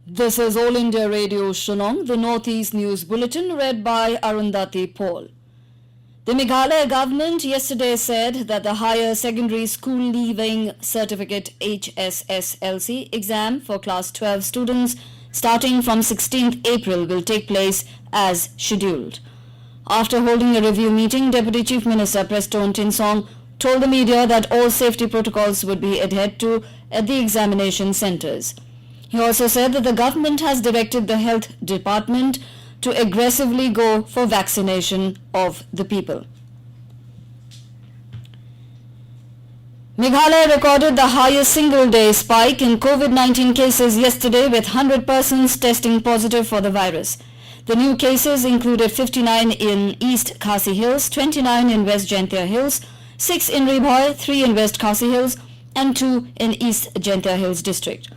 This is All India Radio Shillong, the Northeast News Bulletin read by Arundhati Paul. The Meghalaya government yesterday said that the Higher Secondary School Leaving Certificate HSSLC exam for Class 12 students starting from 16th April will take place as scheduled. After holding a review meeting, Deputy Chief Minister Preston Tinsong told the media that all safety protocols would be adhered to at the examination centres. He also said that the government has directed the Health Department to aggressively go for vaccination of the people. Meghalaya recorded the highest single-day spike in COVID-19 cases yesterday, with 100 persons testing positive for the virus. The new cases included 59 in East Khasi Hills, 29 in West Jaintia Hills, 6 in Ribhoi, 3 in West Khasi Hills and 2 in East Jaintia Hills district.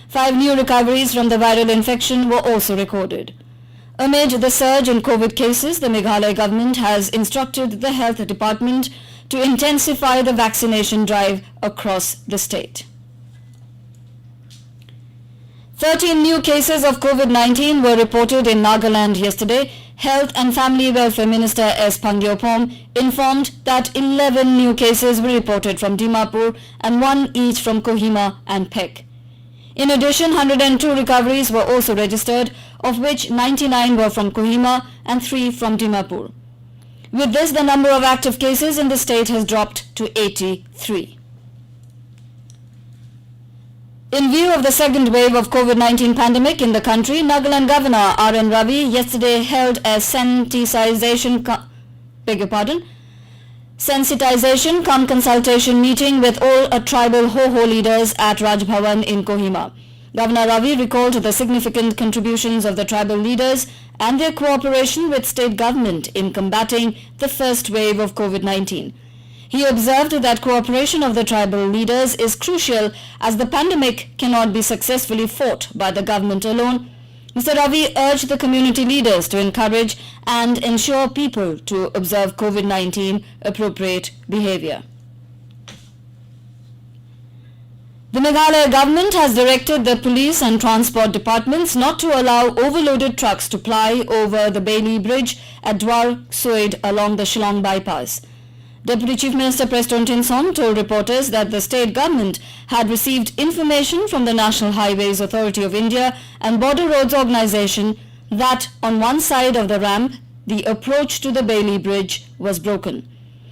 5 new recoveries from the viral infection were also recorded. Amid the surge in COVID cases, the Meghalaya government has instructed the Health Department to intensify the vaccination drive across the state. 13 new cases of COVID-19 were reported in Nagaland yesterday. Health and Family Welfare Minister S. Pangyopom informed that 11 new cases were reported from Dimapur and 1 each from Kohima and Pek. In addition, 102 recoveries were also registered, of which 99 were from Kohima and 3 from Dimapur. With this, the number of active cases in the state has dropped to 83. In view of the second wave of COVID-19 pandemic in the country, Nagaland Governor R.N. Ravi yesterday held a sensitization cum consultation meeting with all tribal Ho-Ho leaders at Raj Bhavan in Kohima. Governor Ravi recalled the significant contributions of the tribal leaders and their cooperation with state government in combating the first wave of COVID-19. He observed that cooperation of the tribal leaders is crucial as the pandemic cannot be successfully fought by the government alone. Mr. Ravi urged the community leaders to encourage and ensure people to observe COVID-19 appropriate behavior. The Meghalaya government has directed the police and transport departments not to allow overloaded trucks to ply over the Bailey Bridge at Dwar Sued along the Shillong bypass. Deputy Chief Minister Preston Tinsong told reporters that the state government had received information from the National Highways Authority of India and Border Roads Organisation that on one side of the ramp, the approach to the Bailey Bridge was broken.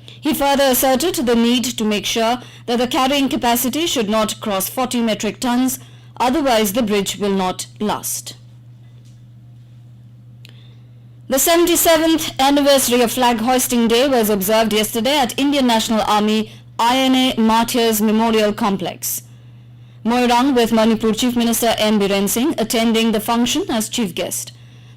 He further asserted the need to make sure that the carrying capacity should not cross 40 metric tons, otherwise the bridge will not last. The 77th anniversary of Flag Hoisting Day was observed yesterday at Indian National Army INA Martyrs Memorial Complex, Moirang, with Manipur Chief Minister M. Biren Singh attending the function as chief guest.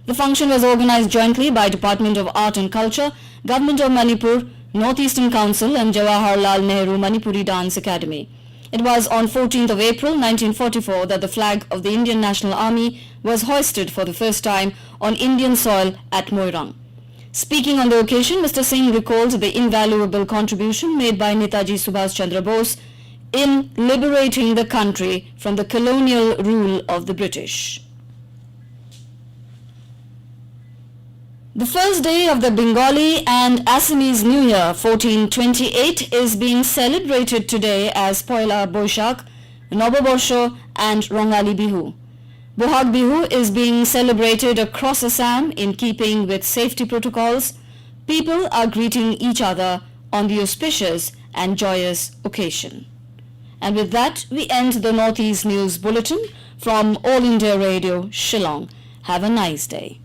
The function was organized jointly by Department of Art and Culture, Government of Manipur, Northeastern Council and Jawaharlal Nehru Manipuri Dance Academy. It was on 14th of April 1944 that the flag of the Indian National Army was hoisted for the first time on Indian soil at Moirang. Speaking on the occasion, Mr. Singh recalled the invaluable contribution made by Netaji Subhash Chandra Bose in liberating the country from the colonial rule of the British. The first day of the Bengali and Assamese New Year 1428 is being celebrated today as Poila Boishakh, Noboborsho and Rongali Bihu. Bohag Bihu is being celebrated across Assam in keeping with safety protocols. People are greeting each other on the auspicious and joyous occasion. And with that, we end the Northeast News Bulletin from All India Radio, Shillong. Have a nice day.